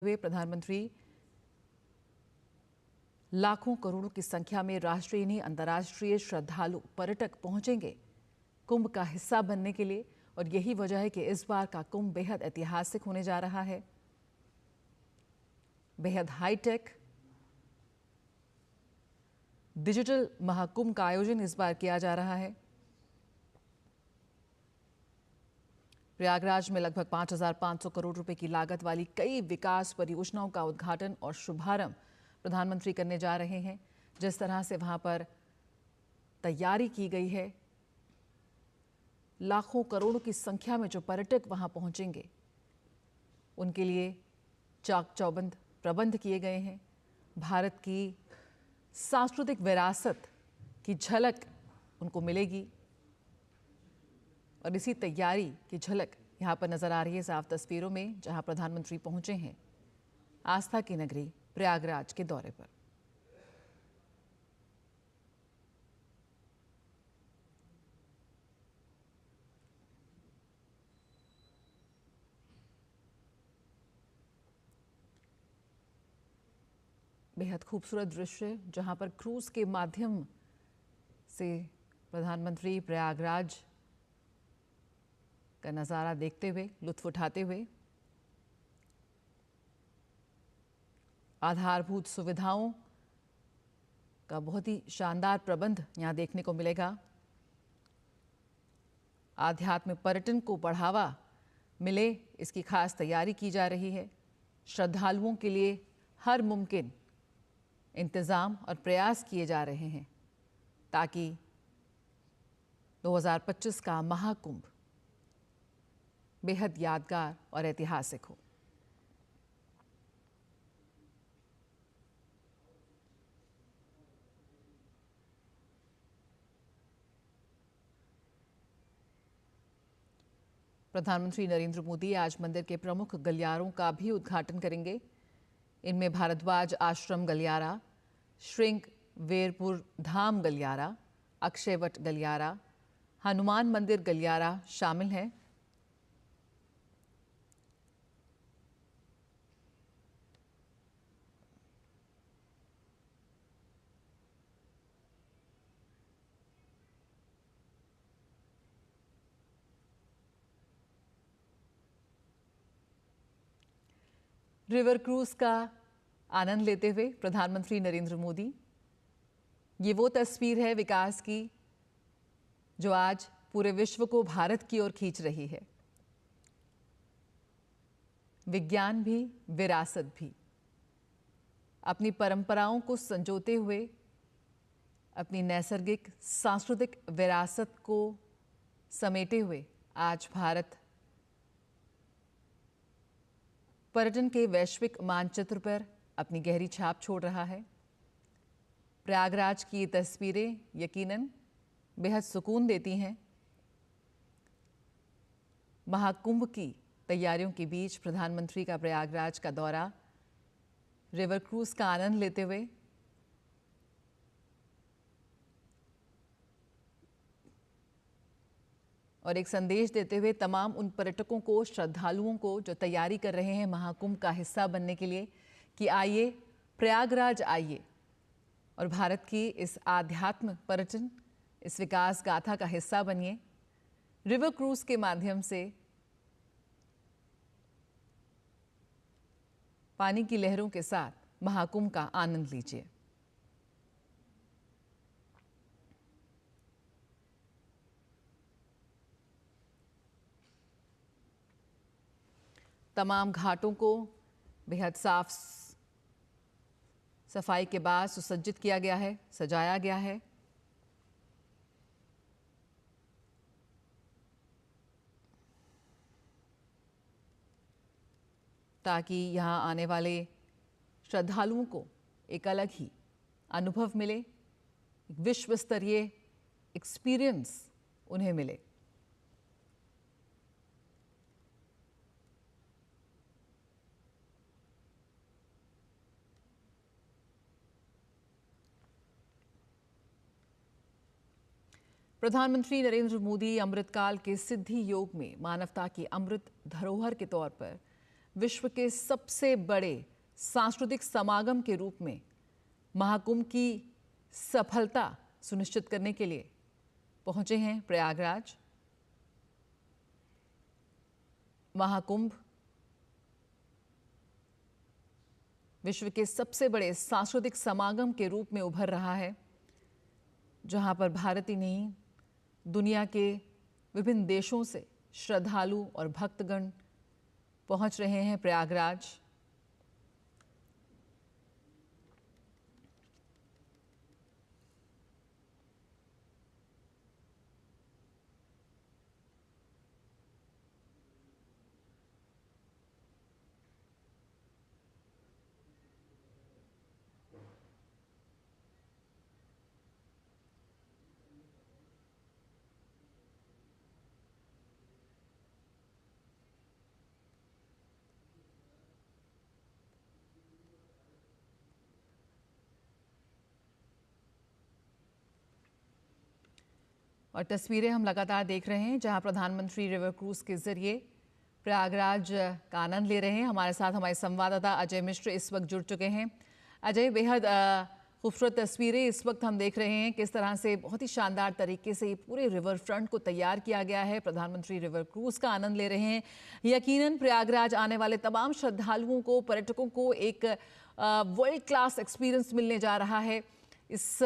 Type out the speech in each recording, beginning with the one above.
हुए प्रधानमंत्री लाखों करोड़ों की संख्या में राष्ट्रीय नहीं अंतर्राष्ट्रीय श्रद्धालु पर्यटक पहुंचेंगे कुंभ का हिस्सा बनने के लिए। और यही वजह है कि इस बार का कुंभ बेहद ऐतिहासिक होने जा रहा है। बेहद हाईटेक डिजिटल महाकुंभ का आयोजन इस बार किया जा रहा है। प्रयागराज में लगभग 5,500 करोड़ रुपए की लागत वाली कई विकास परियोजनाओं का उद्घाटन और शुभारंभ प्रधानमंत्री करने जा रहे हैं। जिस तरह से वहां पर तैयारी की गई है, लाखों करोड़ों की संख्या में जो पर्यटक वहां पहुंचेंगे उनके लिए चाक चौबंद प्रबंध किए गए हैं। भारत की सांस्कृतिक विरासत की झलक उनको मिलेगी और इसी तैयारी की झलक यहां पर नजर आ रही है साफ तस्वीरों में, जहां प्रधानमंत्री पहुंचे हैं आस्था की नगरी प्रयागराज के दौरे पर। बेहद खूबसूरत दृश्य, जहां पर क्रूज के माध्यम से प्रधानमंत्री प्रयागराज का नज़ारा देखते हुए, लुत्फ उठाते हुए आधारभूत सुविधाओं का बहुत ही शानदार प्रबंध यहां देखने को मिलेगा। आध्यात्म पर्यटन को बढ़ावा मिले, इसकी खास तैयारी की जा रही है। श्रद्धालुओं के लिए हर मुमकिन इंतज़ाम और प्रयास किए जा रहे हैं ताकि 2025 का महाकुंभ बेहद यादगार और ऐतिहासिक हो। प्रधानमंत्री नरेंद्र मोदी आज मंदिर के प्रमुख गलियारों का भी उद्घाटन करेंगे। इनमें भारद्वाज आश्रम गलियारा, श्रृंगवेरपुर धाम गलियारा, अक्षयवट गलियारा, हनुमान मंदिर गलियारा शामिल है। रिवर क्रूज का आनंद लेते हुए प्रधानमंत्री नरेंद्र मोदी, ये वो तस्वीर है विकास की जो आज पूरे विश्व को भारत की ओर खींच रही है। विज्ञान भी, विरासत भी, अपनी परंपराओं को संजोते हुए अपनी नैसर्गिक सांस्कृतिक विरासत को समेटे हुए आज भारत पर्यटन के वैश्विक मानचित्र पर अपनी गहरी छाप छोड़ रहा है। प्रयागराज की ये तस्वीरें यकीनन बेहद सुकून देती हैं। महाकुंभ की तैयारियों के बीच प्रधानमंत्री का प्रयागराज का दौरा, रिवर क्रूज का आनंद लेते हुए और एक संदेश देते हुए तमाम उन पर्यटकों को, श्रद्धालुओं को जो तैयारी कर रहे हैं महाकुंभ का हिस्सा बनने के लिए, कि आइए प्रयागराज आइए और भारत की इस आध्यात्म पर्यटन, इस विकास गाथा का हिस्सा बनिए। रिवर क्रूज के माध्यम से पानी की लहरों के साथ महाकुंभ का आनंद लीजिए। तमाम घाटों को बेहद साफ सफाई के बाद सुसज्जित किया गया है, सजाया गया है। ताकि यहाँ आने वाले श्रद्धालुओं को एक अलग ही अनुभव मिले, एक विश्व स्तरीय एक्सपीरियंस उन्हें मिले। प्रधानमंत्री नरेंद्र मोदी अमृतकाल के सिद्धि योग में मानवता की अमृत धरोहर के तौर पर विश्व के सबसे बड़े सांस्कृतिक समागम के रूप में महाकुंभ की सफलता सुनिश्चित करने के लिए पहुंचे हैं प्रयागराज। महाकुंभ विश्व के सबसे बड़े सांस्कृतिक समागम के रूप में उभर रहा है, जहां पर भारत ही नहीं, दुनिया के विभिन्न देशों से श्रद्धालु और भक्तगण पहुंच रहे हैं प्रयागराज। और तस्वीरें हम लगातार देख रहे हैं जहां प्रधानमंत्री रिवर क्रूज के जरिए प्रयागराज का आनंद ले रहे हैं। हमारे साथ हमारे संवाददाता अजय मिश्र इस वक्त जुड़ चुके हैं। अजय, बेहद खूबसूरत तस्वीरें इस वक्त हम देख रहे हैं, किस तरह से बहुत ही शानदार तरीके से ये पूरे रिवर फ्रंट को तैयार किया गया है। प्रधानमंत्री रिवर क्रूज का आनंद ले रहे हैं। यकीनन प्रयागराज आने वाले तमाम श्रद्धालुओं को, पर्यटकों को एक वर्ल्ड क्लास एक्सपीरियंस मिलने जा रहा है। इस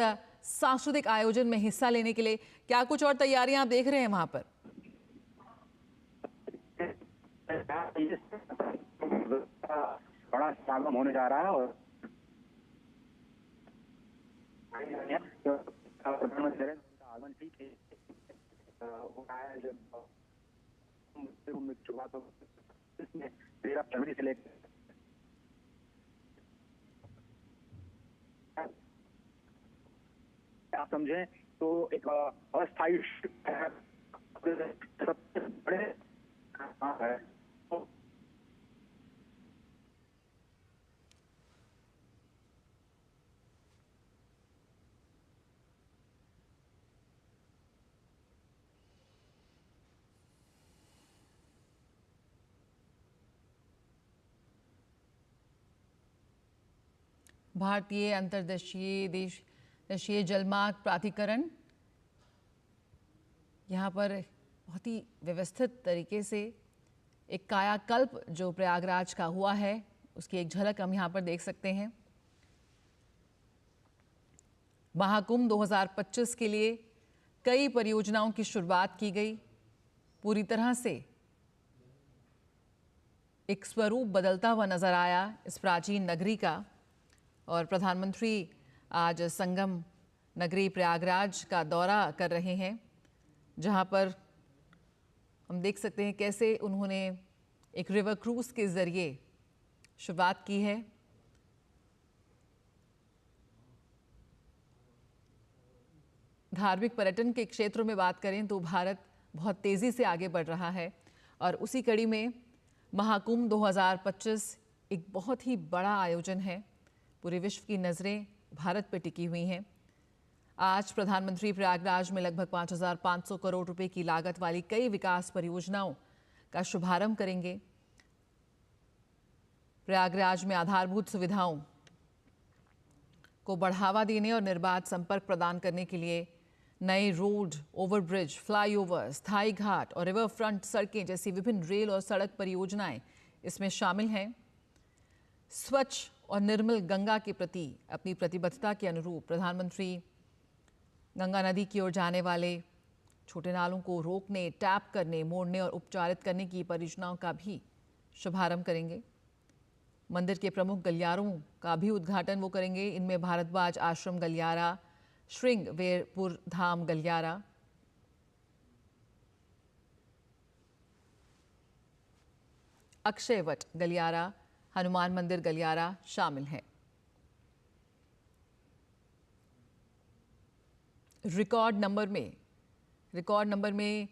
सांस्कृतिक आयोजन में हिस्सा लेने के लिए क्या कुछ और तैयारियां आप देख रहे हैं वहां पर? बड़ा समागम होने जा रहा है और प्रधानमंत्री आगमन ठीक है हो रहा है। जब शुरुआत इसमें 13 फरवरी से लेकर आप समझें तो एक अस्थायी सबसे बड़े है। भारतीय अंतर्देशीय जलमार्ग प्राधिकरण यहाँ पर बहुत ही व्यवस्थित तरीके से एक कायाकल्प जो प्रयागराज का हुआ है उसकी एक झलक हम यहाँ पर देख सकते हैं। महाकुंभ 2025 के लिए कई परियोजनाओं की शुरुआत की गई। पूरी तरह से एक स्वरूप बदलता हुआ नजर आया इस प्राचीन नगरी का। और प्रधानमंत्री आज संगम नगरी प्रयागराज का दौरा कर रहे हैं, जहां पर हम देख सकते हैं कैसे उन्होंने एक रिवर क्रूज के जरिए शुरुआत की है। धार्मिक पर्यटन के क्षेत्र में बात करें तो भारत बहुत तेजी से आगे बढ़ रहा है और उसी कड़ी में महाकुंभ 2025 एक बहुत ही बड़ा आयोजन है। पूरे विश्व की नज़रें भारत पर टिकी हुई हैं। आज प्रधानमंत्री प्रयागराज में लगभग 5,500 करोड़ रुपए की लागत वाली कई विकास परियोजनाओं का शुभारंभ करेंगे। प्रयागराज में आधारभूत सुविधाओं को बढ़ावा देने और निर्बाध संपर्क प्रदान करने के लिए नए रोड, ओवरब्रिज, फ्लाईओवर, स्थायी घाट और रिवर फ्रंट सड़कें जैसी विभिन्न रेल और सड़क परियोजनाएं इसमें शामिल हैं। स्वच्छ और निर्मल गंगा के प्रति अपनी प्रतिबद्धता के अनुरूप प्रधानमंत्री गंगा नदी की ओर जाने वाले छोटे नालों को रोकने, टैप करने, मोड़ने और उपचारित करने की परियोजनाओं का भी शुभारंभ करेंगे। मंदिर के प्रमुख गलियारों का भी उद्घाटन वो करेंगे। इनमें भारद्वाज आश्रम गलियारा, श्रृंगवेरपुर धाम गलियारा, अक्षयवट गलियारा, हनुमान मंदिर गलियारा शामिल है। रिकॉर्ड नंबर में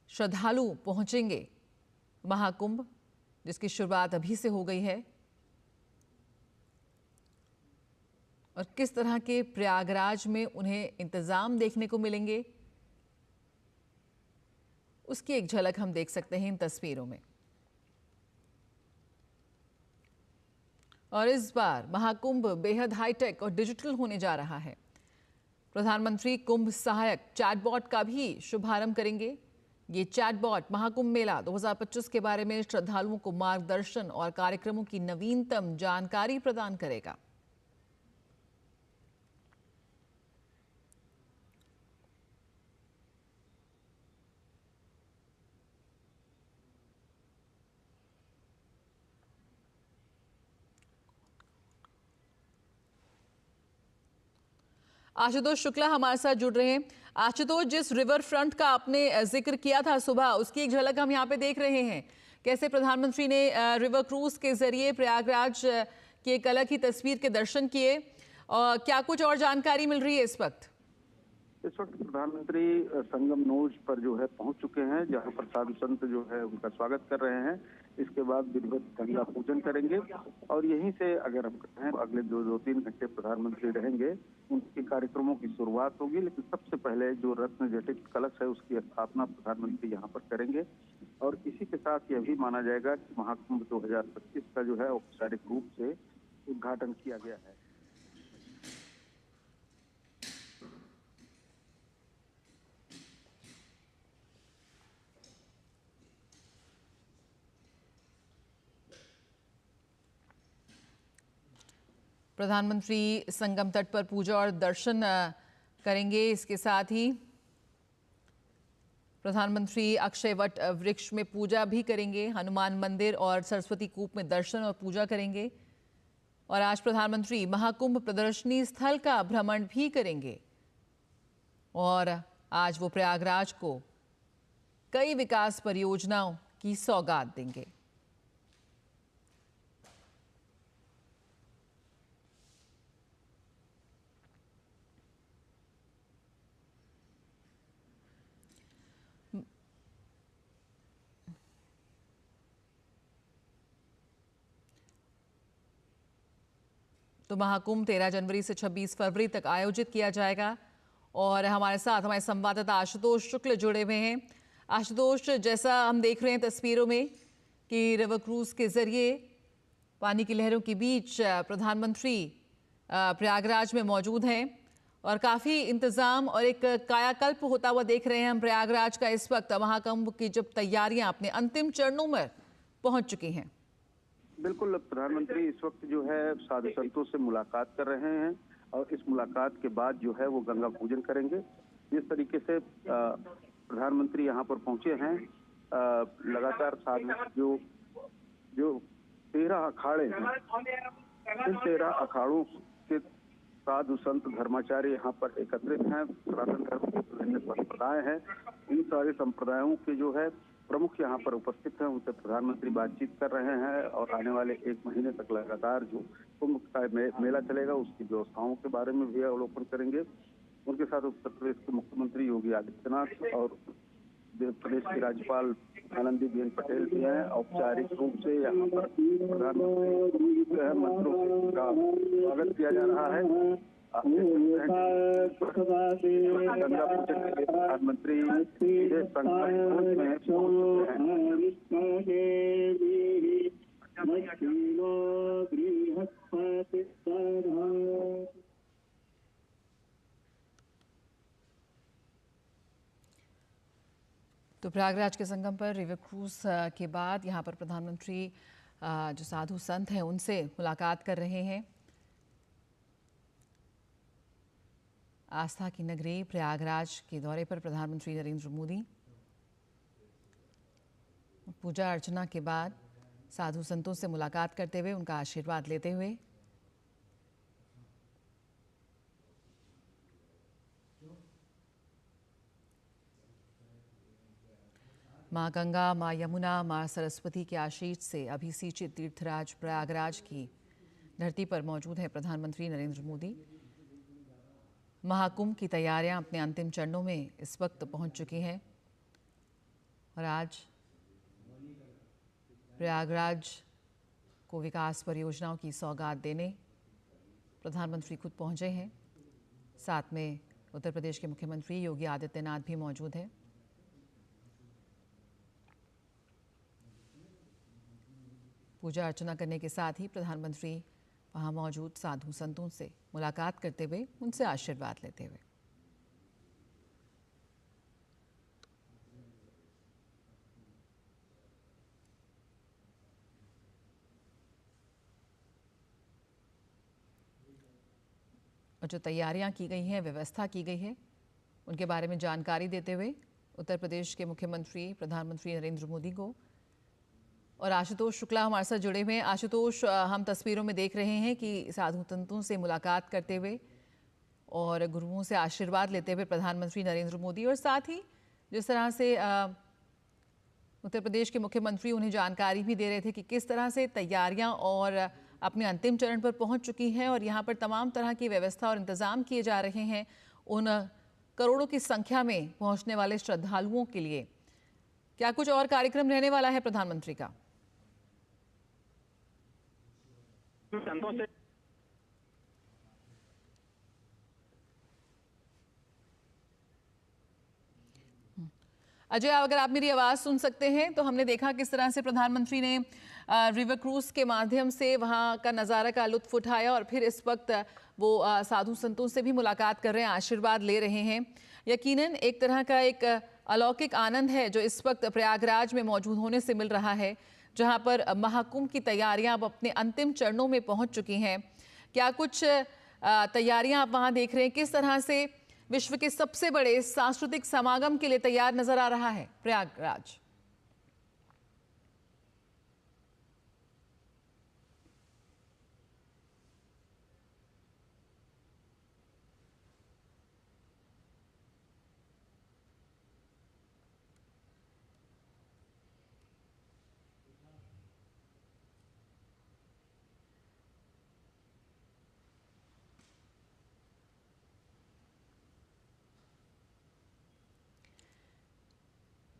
श्रद्धालु पहुंचेंगे महाकुंभ, जिसकी शुरुआत अभी से हो गई है। और किस तरह के प्रयागराज में उन्हें इंतजाम देखने को मिलेंगे उसकी एक झलक हम देख सकते हैं इन तस्वीरों में। और इस बार महाकुंभ बेहद हाईटेक और डिजिटल होने जा रहा है। प्रधानमंत्री कुंभ सहायक चैटबॉट का भी शुभारंभ करेंगे। ये चैटबॉट महाकुंभ मेला 2025 के बारे में श्रद्धालुओं को मार्गदर्शन और कार्यक्रमों की नवीनतम जानकारी प्रदान करेगा। आशुतोष शुक्ला हमारे साथ जुड़ रहे हैं। आशुतोष, जिस रिवर फ्रंट का आपने जिक्र किया था सुबह, उसकी एक झलक हम यहाँ पे देख रहे हैं। कैसे प्रधानमंत्री ने रिवर क्रूज के जरिए प्रयागराज की एक अलग ही तस्वीर के दर्शन किए, और क्या कुछ और जानकारी मिल रही है इस वक्त? इस वक्त प्रधानमंत्री संगम नोज पर जो है पहुंच चुके हैं, जहां पर साधु संत जो है उनका स्वागत कर रहे हैं। इसके बाद विधिवत गंगा पूजन करेंगे और यहीं से अगर हम कहें अगले दो तीन घंटे प्रधानमंत्री रहेंगे, उनके कार्यक्रमों की शुरुआत होगी। लेकिन सबसे पहले जो रत्न जटित कलश है उसकी स्थापना प्रधानमंत्री यहाँ पर करेंगे और इसी के साथ यह भी माना जाएगा कि महाकुंभ 2025 का जो है औपचारिक रूप से उद्घाटन किया गया है। प्रधानमंत्री संगम तट पर पूजा और दर्शन करेंगे। इसके साथ ही प्रधानमंत्री अक्षय वट वृक्ष में पूजा भी करेंगे। हनुमान मंदिर और सरस्वती कूप में दर्शन और पूजा करेंगे। और आज प्रधानमंत्री महाकुंभ प्रदर्शनी स्थल का भ्रमण भी करेंगे और आज वो प्रयागराज को कई विकास परियोजनाओं की सौगात देंगे। तो महाकुंभ 13 जनवरी से 26 फरवरी तक आयोजित किया जाएगा। और हमारे साथ हमारे संवाददाता आशुतोष शुक्ल जुड़े हुए हैं। आशुतोष, जैसा हम देख रहे हैं तस्वीरों में कि रिवर क्रूज के जरिए पानी की लहरों के बीच प्रधानमंत्री प्रयागराज में मौजूद हैं और काफ़ी इंतज़ाम और एक कायाकल्प होता हुआ देख रहे हैं हम प्रयागराज का। इस वक्त महाकुंभ की जब तैयारियां अपने अंतिम चरणों में पहुंच चुकी हैं। बिल्कुल, प्रधानमंत्री इस वक्त जो है साधु संतों से मुलाकात कर रहे हैं और इस मुलाकात के बाद जो है वो गंगा पूजन करेंगे। जिस तरीके से प्रधानमंत्री यहाँ पर पहुंचे हैं, लगातार साधु जो 13 अखाड़े हैं, इन 13 अखाड़ों के साधु संत धर्माचार्य यहाँ पर एकत्रित हैं। सनातन धर्म की विभिन्न संप्रदाय हैं, इन सारे संप्रदायों के जो है प्रमुख यहाँ पर उपस्थित हैं। उनसे प्रधानमंत्री बातचीत कर रहे हैं और आने वाले 1 महीने तक लगातार जो कुंभ का मेला चलेगा उसकी व्यवस्थाओं के बारे में भी अवलोकन करेंगे। उनके साथ उत्तर प्रदेश के मुख्यमंत्री योगी आदित्यनाथ और प्रदेश की राज्यपाल आनंदीबेन पटेल भी हैं। औपचारिक रूप से यहाँ पर प्रधानमंत्री जो है मंत्रों से उनका स्वागत किया जा रहा है। गंगा पूजन के लिए प्रधानमंत्री सीधे संगम में तो प्रयागराज के संगम पर रिवर क्रूज के बाद यहाँ पर प्रधानमंत्री जो साधु संत हैं उनसे मुलाकात कर रहे हैं। आस्था की नगरी प्रयागराज के दौरे पर प्रधानमंत्री नरेंद्र मोदी पूजा अर्चना के बाद साधु संतों से मुलाकात करते हुए उनका आशीर्वाद लेते हुए माँ गंगा, माँ यमुना, माँ सरस्वती के आशीष से अभिषेचित तीर्थराज प्रयागराज की धरती पर मौजूद है प्रधानमंत्री नरेंद्र मोदी। महाकुंभ की तैयारियां अपने अंतिम चरणों में इस वक्त पहुंच चुकी हैं और आज प्रयागराज को विकास परियोजनाओं की सौगात देने प्रधानमंत्री खुद पहुंचे हैं। साथ में उत्तर प्रदेश के मुख्यमंत्री योगी आदित्यनाथ भी मौजूद हैं। पूजा अर्चना करने के साथ ही प्रधानमंत्री वहाँ मौजूद साधु संतों से मुलाकात करते हुए उनसे आशीर्वाद लेते हुए। और जो तैयारियां की गई हैं, व्यवस्था की गई है, उनके बारे में जानकारी देते हुए उत्तर प्रदेश के मुख्यमंत्री प्रधानमंत्री नरेंद्र मोदी को और आशुतोष शुक्ला हमारे साथ जुड़े हुए हैं। आशुतोष, हम तस्वीरों में देख रहे हैं कि साधु संतों से मुलाकात करते हुए और गुरुओं से आशीर्वाद लेते हुए प्रधानमंत्री नरेंद्र मोदी, और साथ ही जिस तरह से उत्तर प्रदेश के मुख्यमंत्री उन्हें जानकारी भी दे रहे थे कि किस तरह से तैयारियां और अपने अंतिम चरण पर पहुंच चुकी हैं और यहाँ पर तमाम तरह की व्यवस्था और इंतजाम किए जा रहे हैं उन करोड़ों की संख्या में पहुंचने वाले श्रद्धालुओं के लिए। क्या कुछ और कार्यक्रम रहने वाला है प्रधानमंत्री का? संतों से अजय, अगर आप मेरी आवाज़ सुन सकते हैं तो हमने देखा किस तरह से प्रधानमंत्री ने रिवर क्रूज के माध्यम से वहाँ का नज़ारा का लुत्फ उठाया और फिर इस वक्त वो साधु संतों से भी मुलाकात कर रहे हैं, आशीर्वाद ले रहे हैं। यकीनन एक तरह का एक अलौकिक आनंद है जो इस वक्त प्रयागराज में मौजूद होने से मिल रहा है, जहाँ पर महाकुंभ की तैयारियाँ अब अपने अंतिम चरणों में पहुँच चुकी हैं। क्या कुछ तैयारियाँ आप वहाँ देख रहे हैं? किस तरह से विश्व के सबसे बड़े सांस्कृतिक समागम के लिए तैयार नजर आ रहा है प्रयागराज?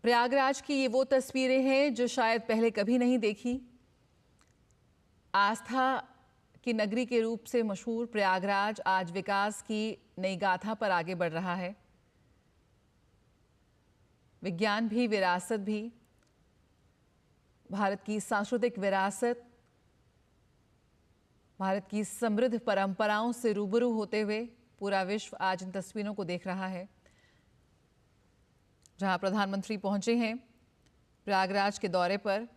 प्रयागराज की ये वो तस्वीरें हैं जो शायद पहले कभी नहीं देखी। आस्था की नगरी के रूप से मशहूर प्रयागराज आज विकास की नई गाथा पर आगे बढ़ रहा है। विज्ञान भी, विरासत भी, भारत की सांस्कृतिक विरासत, भारत की समृद्ध परंपराओं से रूबरू होते हुए पूरा विश्व आज इन तस्वीरों को देख रहा है, जहां प्रधानमंत्री पहुंचे हैं प्रयागराज के दौरे पर।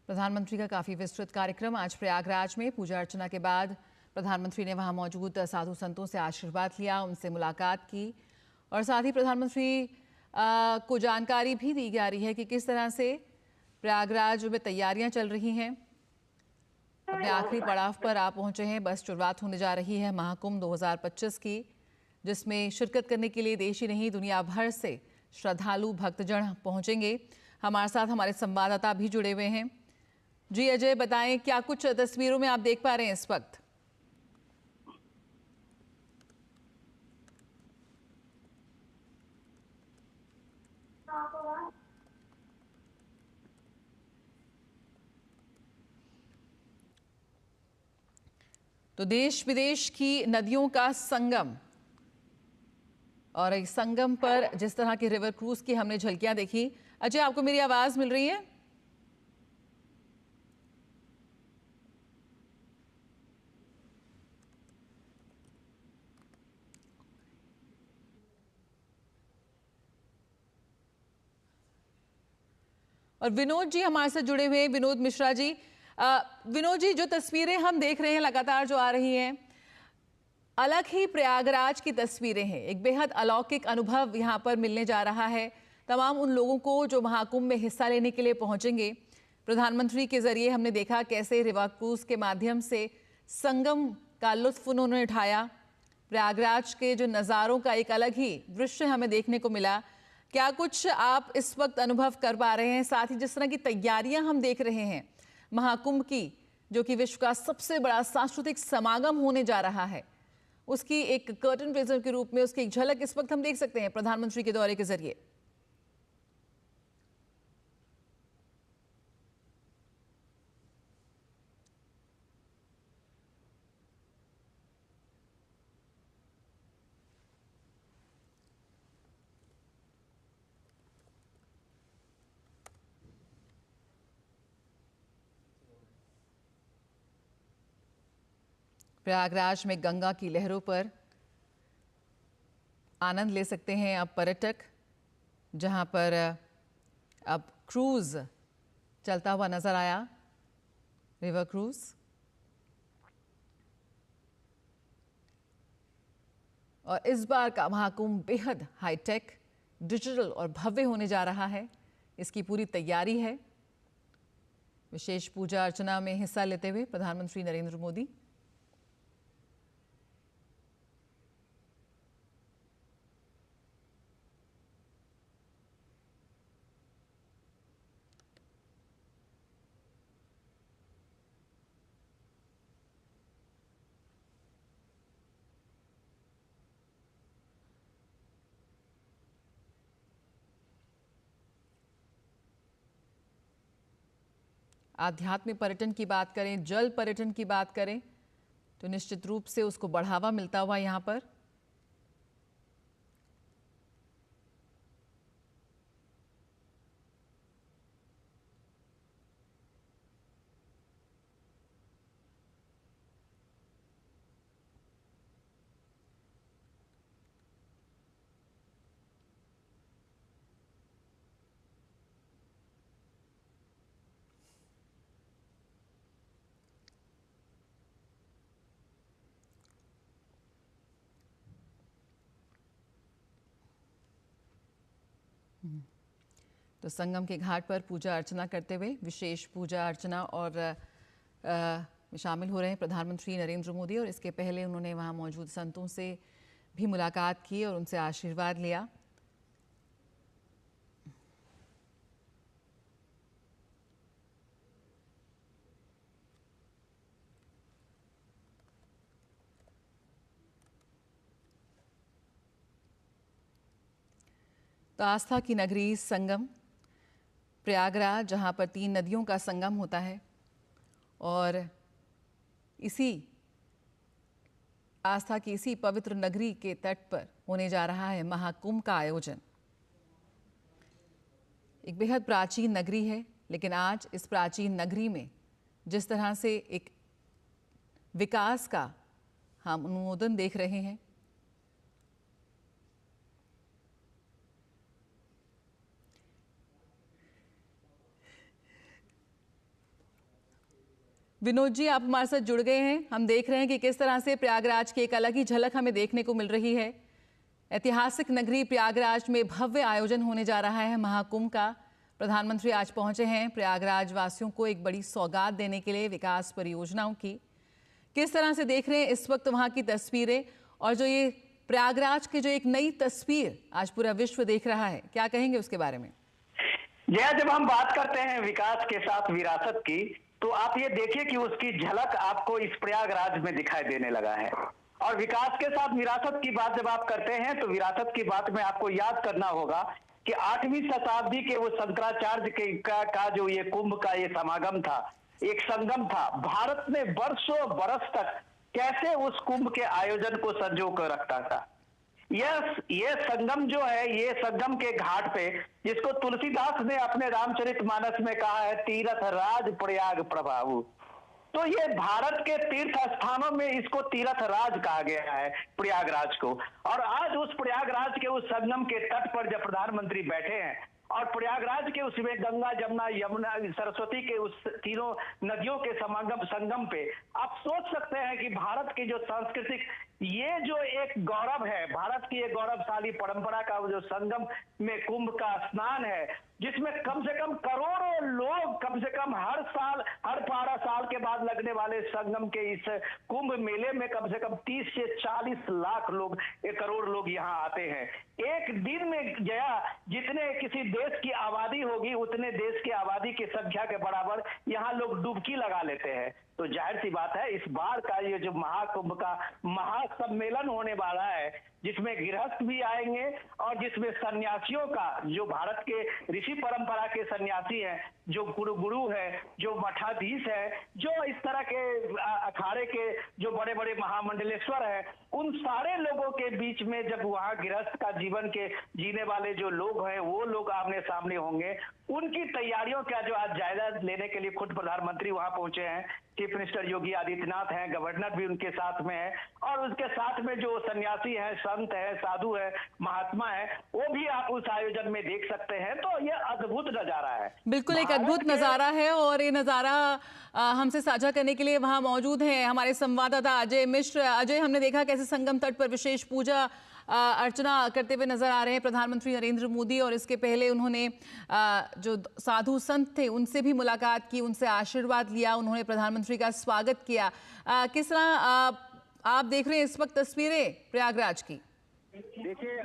प्रधानमंत्री का काफ़ी विस्तृत कार्यक्रम आज प्रयागराज में। पूजा अर्चना के बाद प्रधानमंत्री ने वहां मौजूद साधु संतों से आशीर्वाद लिया, उनसे मुलाकात की और साथ ही प्रधानमंत्री को जानकारी भी दी जा रही है कि किस तरह से प्रयागराज में तैयारियां चल रही हैं। अपने आखिरी पड़ाव पर आप पहुंचे हैं, बस शुरुआत होने जा रही है महाकुंभ 2025 की, जिसमें शिरकत करने के लिए देश ही नहीं दुनिया भर से श्रद्धालु भक्तजन पहुंचेंगे। हमारे साथ हमारे संवाददाता भी जुड़े हुए हैं। जी अजय, बताएं क्या कुछ तस्वीरों में आप देख पा रहे हैं इस वक्त? तो देश विदेश की नदियों का संगम, और इस संगम पर जिस तरह के रिवर क्रूज की हमने झलकियां देखी। अजय, आपको मेरी आवाज मिल रही है? और विनोद जी हमारे साथ जुड़े हुए हैं, विनोद मिश्रा जी। विनोद जी, जो तस्वीरें हम देख रहे हैं लगातार जो आ रही हैं, अलग ही प्रयागराज की तस्वीरें हैं। एक बेहद अलौकिक अनुभव यहाँ पर मिलने जा रहा है तमाम उन लोगों को जो महाकुंभ में हिस्सा लेने के लिए पहुंचेंगे। प्रधानमंत्री के जरिए हमने देखा कैसे रिवर क्रूज के माध्यम से संगम का लुत्फ उन्होंने उठाया। प्रयागराज के जो नज़ारों का एक अलग ही दृश्य हमें देखने को मिला। क्या कुछ आप इस वक्त अनुभव कर पा रहे हैं? साथ ही जिस तरह की तैयारियां हम देख रहे हैं महाकुंभ की, जो कि विश्व का सबसे बड़ा सांस्कृतिक समागम होने जा रहा है, उसकी एक कर्टन रेजर के रूप में उसकी एक झलक इस वक्त हम देख सकते हैं प्रधानमंत्री के दौरे के जरिए। प्रयागराज में गंगा की लहरों पर आनंद ले सकते हैं अब पर्यटक, जहां पर अब क्रूज चलता हुआ नजर आया, रिवर क्रूज। और इस बार का महाकुंभ बेहद हाईटेक, डिजिटल और भव्य होने जा रहा है। इसकी पूरी तैयारी है। विशेष पूजा अर्चना में हिस्सा लेते हुए प्रधानमंत्री नरेंद्र मोदी। आध्यात्मिक पर्यटन की बात करें, जल पर्यटन की बात करें, तो निश्चित रूप से उसको बढ़ावा मिलता हुआ यहां पर। तो संगम के घाट पर पूजा अर्चना करते हुए विशेष पूजा अर्चना और में शामिल हो रहे हैं प्रधानमंत्री नरेंद्र मोदी। और इसके पहले उन्होंने वहां मौजूद संतों से भी मुलाकात की और उनसे आशीर्वाद लिया। तो आस्था की नगरी संगम प्रयागराज, जहाँ पर 3 नदियों का संगम होता है, और इसी आस्था की इसी पवित्र नगरी के तट पर होने जा रहा है महाकुंभ का आयोजन। एक बेहद प्राचीन नगरी है, लेकिन आज इस प्राचीन नगरी में जिस तरह से एक विकास का हम अनुमोदन देख रहे हैं, विनोद जी आप हमारे साथ जुड़ गए हैं। हम देख रहे हैं कि किस तरह से प्रयागराज की एक अलग ही झलक हमें देखने को मिल रही है। ऐतिहासिक नगरी प्रयागराज में भव्य आयोजन होने जा रहा है महाकुंभ का। प्रधानमंत्री आज पहुंचे हैं प्रयागराज वासियों को एक बड़ी सौगात देने के लिए विकास परियोजनाओं की। किस तरह से देख रहे हैं इस वक्त वहां की तस्वीरें, और जो ये प्रयागराज की जो एक नई तस्वीर आज पूरा विश्व देख रहा है, क्या कहेंगे उसके बारे में? जया, जब हम बात करते हैं विकास के साथ विरासत की, तो आप ये देखिए कि उसकी झलक आपको इस प्रयागराज में दिखाई देने लगा है। और विकास के साथ विरासत की बात जब आप करते हैं, तो विरासत की बात में आपको याद करना होगा कि 8वीं शताब्दी के वो शंकराचार्य के का जो ये कुंभ का ये समागम था, एक संगम था। भारत ने वर्षों बरस तक कैसे उस कुंभ के आयोजन को संजो कर रखता था। ये संगम जो है, ये संगम के घाट पे, जिसको तुलसीदास ने अपने रामचरितमानस में कहा है तीर्थ राज प्रयाग प्रभाऊ, तो ये भारत के तीर्थ स्थानों में इसको तीर्थ राज कहा गया है, प्रयागराज को। और आज उस प्रयागराज के उस संगम के तट पर जब प्रधानमंत्री बैठे हैं और प्रयागराज के उसमें गंगा, जमुना, यमुना, सरस्वती के उस तीनों नदियों के संगम पे आप सोच सकते हैं कि भारत की जो सांस्कृतिक ये जो एक गौरव है, भारत की एक गौरवशाली परंपरा का वो जो संगम में कुंभ का स्नान है, जिसमें कम से कम करोड़ों लोग कम से कम हर साल, हर 12 साल के बाद लगने वाले संगम के इस कुंभ मेले में कम से कम 30 से 40 लाख लोग, 1 करोड़ लोग यहाँ आते हैं। एक दिन में जया जितने किसी देश की आबादी होगी उतने देश की आबादी की संख्या के बराबर यहाँ लोग डुबकी लगा लेते हैं। तो जाहिर सी बात है इस बार का ये जो महाकुंभ का महासम्मेलन होने वाला है, जिसमें गृहस्थ भी आएंगे और जिसमें सन्यासियों का, जो भारत के ऋषि परंपरा के सन्यासी हैं, जो गुरु है, जो मठाधीश है, जो इस तरह के अखाड़े के जो बड़े बड़े महामंडलेश्वर हैं, उन सारे लोगों के बीच में जब वहां गृहस्थ का जीवन के जीने वाले जो लोग हैं वो लोग आमने सामने होंगे। उनकी तैयारियों का जो आज जायजा लेने के लिए खुद प्रधानमंत्री वहां पहुंचे हैं। चीफ मिनिस्टर योगी आदित्यनाथ हैं, गवर्नर भी उनके साथ में है, और उसके साथ में जो सन्यासी हैं, संत है, साधु है, महात्मा है, वो भी आप उस आयोजन में देख सकते हैं। तो ये अद्भुत नजारा है, बिल्कुल एक अद्भुत नजारा है। और ये नजारा हमसे साझा करने के लिए वहां मौजूद हैं हमारे संवाददाता अजय मिश्र। अजय, हमने देखा कैसे संगम तट पर विशेष पूजा अर्चना करते हुए नजर आ रहे हैं प्रधानमंत्री नरेंद्र मोदी, और इसके पहले उन्होंने जो साधु संत थे उनसे भी मुलाकात की, उनसे आशीर्वाद लिया, उन्होंने प्रधानमंत्री का स्वागत किया। किस तरह आप देख रहे हैं इस वक्त तस्वीरें प्रयागराज की? देखिए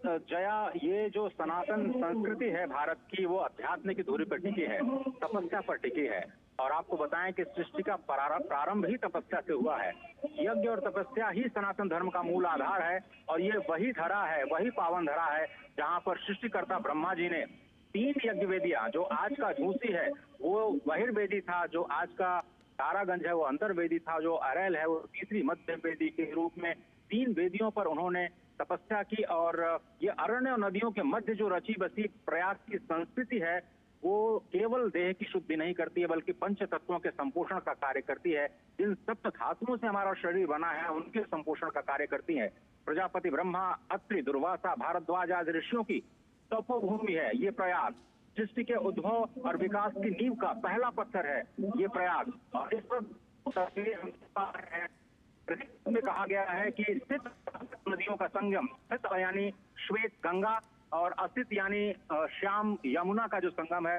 जया, ये जो सनातन संस्कृति है भारत की, वो अध्यात्म की धुरी पर टिकी है, तपस्या पर टिकी है। और आपको बताएं कि सृष्टि का प्रारंभ ही तपस्या से हुआ है। यज्ञ और तपस्या ही सनातन धर्म का मूल आधार है, और ये वही धरा है, वही पावन धरा है जहाँ पर सृष्टिकर्ता ब्रह्मा जी ने 3 यज्ञ वेदियां, जो आज का झूसी है वो बहिर्वेदी था, जो आज का तारागंज है वो अंतर्वेदी था, जो अरैल है वो तीसरी मध्य वेदी के रूप में 3 वेदियों पर उन्होंने तपस्या की। और ये अरण्य और नदियों के मध्य जो रची बसी प्रयाग की संस्कृति है, वो केवल देह की शुद्धि नहीं करती है, बल्कि पंच तत्वों के संपोषण का कार्य करती है। जिन सप्त धातुओं से हमारा शरीर बना है उनके संपोषण का कार्य करती है। प्रजापति ब्रह्मा, अत्रि, दुर्वासा, भारद्वाज आदि ऋषियों की तपोभूमि है ये प्रयाग। सृष्टि के उद्भव और विकास की नींव का पहला पत्थर है ये प्रयाग। और इस पर में कहा गया है कि स्थित नदियों का संगम, स्थित यानी श्वेत गंगा, और असित यानी श्याम यमुना का जो संगम है,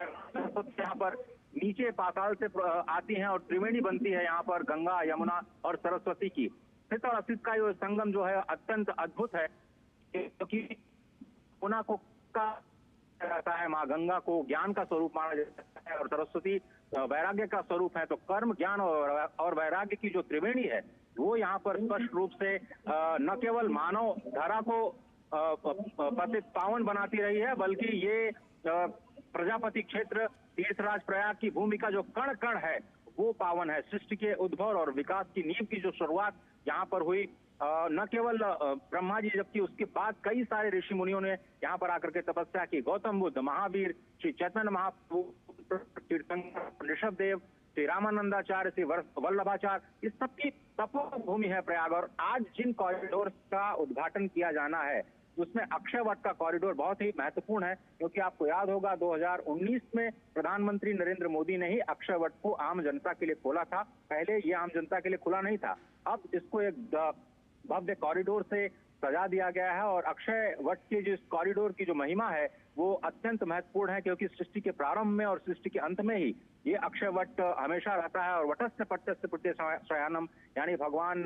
यहाँ पर नीचे पाताल से आती हैं और त्रिवेणी बनती है यहाँ पर गंगा, यमुना और सरस्वती की। स्थित और असित का जो संगम जो है अत्यंत अद्भुत है, क्योंकि यमुना को जाता है, माँ गंगा को ज्ञान का स्वरूप माना जाता है, और सरस्वती वैराग्य का स्वरूप है। तो कर्म, ज्ञान और वैराग्य की जो त्रिवेणी है वो यहाँ पर स्पष्ट रूप से न केवल मानव धारा को पतित पावन बनाती रही है, बल्कि ये प्रजापति क्षेत्र तीर्थराज प्रयाग की भूमि का जो कण कण है वो पावन है। सृष्टि के उद्भव और विकास की नींव की जो शुरुआत यहाँ पर हुई, न केवल ब्रह्मा जी, जबकि उसके बाद कई सारे ऋषि मुनियों ने यहाँ पर आकर के तपस्या की। गौतम बुद्ध, महावीर, श्री चैतन्य महाप्रभु, तीर्थंकर ऋषभ देव, श्री रामानंदाचार्य, श्री वल्लभाचार्य, इस सब की तपोभूमि है प्रयाग। और आज जिन कॉरिडोर का उद्घाटन किया जाना है उसमें अक्षय वट का कॉरिडोर बहुत ही महत्वपूर्ण है, क्योंकि आपको याद होगा 2019 में प्रधानमंत्री नरेंद्र मोदी ने ही अक्षय वट को आम जनता के लिए खोला था। पहले ये आम जनता के लिए खुला नहीं था, अब इसको एक भव्य कॉरिडोर से सजा दिया गया है। और अक्षय वट के जो इस कॉरिडोर की जो महिमा है वो अत्यंत महत्वपूर्ण है, क्योंकि सृष्टि के प्रारंभ में और सृष्टि के अंत में ही ये अक्षय वट हमेशा रहता है। और वटस्य पट्टस्य पुट्टे शयानम, यानी भगवान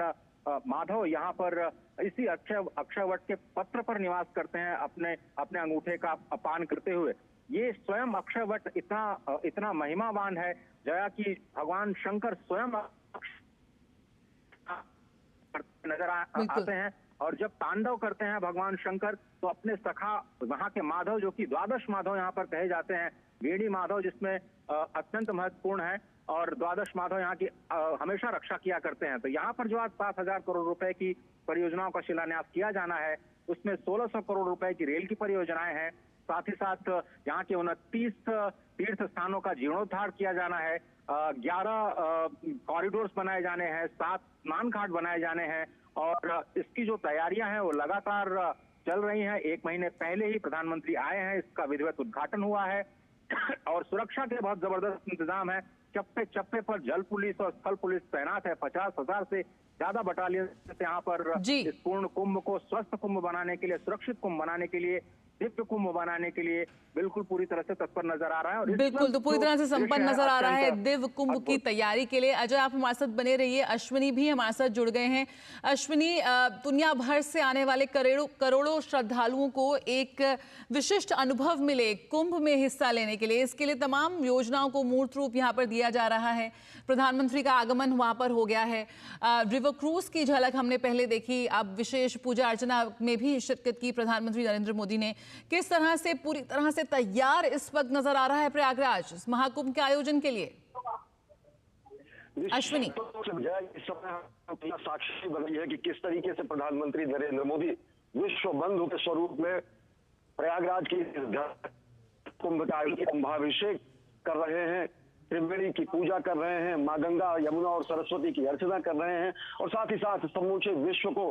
माधव यहाँ पर इसी अक्षय वट के पत्र पर निवास करते हैं, अपने अंगूठे का पान करते हुए। ये स्वयं अक्षय वट इतना महिमावान है जया कि भगवान शंकर स्वयं नजर आते हैं। और जब तांडव करते हैं भगवान शंकर तो अपने सखा वहां के माधव, जो कि 12 माधव यहाँ पर कहे जाते हैं, वेणी माधव जिसमें अत्यंत महत्वपूर्ण है, और 12 माधव यहाँ की हमेशा रक्षा किया करते हैं। तो यहाँ पर जो आज 7,000 करोड़ रुपए की परियोजनाओं का शिलान्यास किया जाना है, उसमें 1600 करोड़ रुपए की रेल की परियोजनाएं हैं। साथ ही साथ यहाँ के 29 तीर्थ स्थानों का जीर्णोद्धार किया जाना है, 11 कॉरिडोर्स बनाए जाने हैं, 7 स्नान घाट बनाए जाने हैं, और इसकी जो तैयारियां हैं वो लगातार चल रही हैं। 1 महीने पहले ही प्रधानमंत्री आए हैं, इसका विधिवत उद्घाटन हुआ है, और सुरक्षा के बहुत जबरदस्त इंतजाम है। चप्पे चप्पे पर जल पुलिस और स्थल पुलिस तैनात है। 50,000 से ज्यादा बटालियन यहाँ पर इस पूर्ण कुंभ को स्वस्थ कुंभ बनाने के लिए, सुरक्षित कुंभ बनाने के लिए, दिव्य कुंभ बनाने के लिए बिल्कुल पूरी तरह से तत्पर नजर आ रहा है। और बिल्कुल, तो पूरी तरह से संपन्न नजर आ रहा है दिव्य कुंभ की तैयारी के लिए। अजय, आप हमारे साथ बने रहिए। अश्विनी भी हमारे साथ जुड़ गए हैं। अश्विनी, दुनिया भर से आने वाले करोड़ों श्रद्धालुओं को एक विशिष्ट अनुभव मिले कुंभ में हिस्सा लेने के लिए, इसके लिए तमाम योजनाओं को मूर्त रूप यहाँ पर दिया जा रहा है। प्रधानमंत्री का आगमन वहां पर हो गया है। रिवर क्रूज की झलक हमने पहले देखी, अब विशेष पूजा अर्चना में भी शिरकत की प्रधानमंत्री नरेंद्र मोदी ने। किस तरह से पूरी तरह से तैयार इस वक्त नजर आ रहा है प्रयागराज इस महाकुंभ के आयोजन के लिए? अश्विनी, इस समय साक्षी बन रही है कि किस तरीके से प्रधानमंत्री नरेंद्र मोदी विश्व बंधु के स्वरूप में प्रयागराज की कुंभ का कुंभाभिषेक कर रहे हैं, त्रिवेणी की पूजा कर रहे हैं, माँ गंगा, यमुना और सरस्वती की अर्चना कर रहे हैं और साथ ही साथ समूचे विश्व को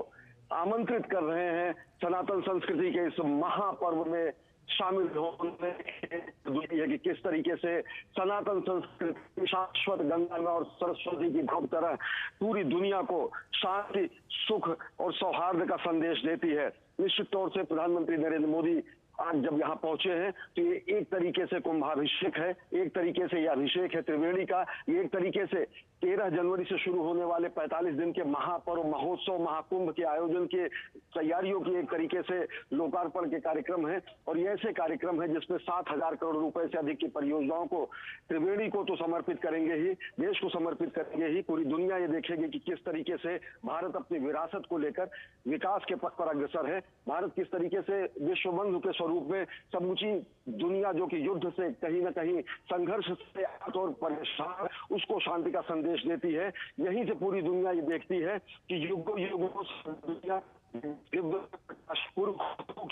आमंत्रित कर रहे हैं सनातन संस्कृति के इस महापर्व में शामिल होने है कि किस तरीके से सनातन संस्कृति शाश्वत गंगा और सरस्वती की भाव तरह पूरी दुनिया को शांति, सुख और सौहार्द का संदेश देती है। निश्चित तौर से प्रधानमंत्री नरेंद्र मोदी आज जब यहाँ पहुंचे हैं तो ये एक तरीके से कुंभाभिषेक है, एक तरीके से यह अभिषेक है त्रिवेणी का। ये एक तरीके से 13 जनवरी से शुरू होने वाले 45 दिन के महापर्व महोत्सव महाकुंभ के आयोजन के तैयारियों की एक तरीके से लोकार्पण के कार्यक्रम है। और ये ऐसे कार्यक्रम है जिसमें 7,000 करोड़ रुपए से अधिक की परियोजनाओं को त्रिवेणी को तो समर्पित करेंगे ही, देश को समर्पित करेंगे ही, पूरी दुनिया ये देखेगी कि किस तरीके से भारत अपनी विरासत को लेकर विकास के पथ पर अग्रसर है। भारत किस तरीके से विश्व बंधु के स्वरूप में समूची दुनिया जो कि युद्ध से कहीं ना कहीं संघर्ष से और परेशान, उसको शांति का संदेश देती है। यहीं से पूरी दुनिया ये देखती है कि युगों युगों दुनिया की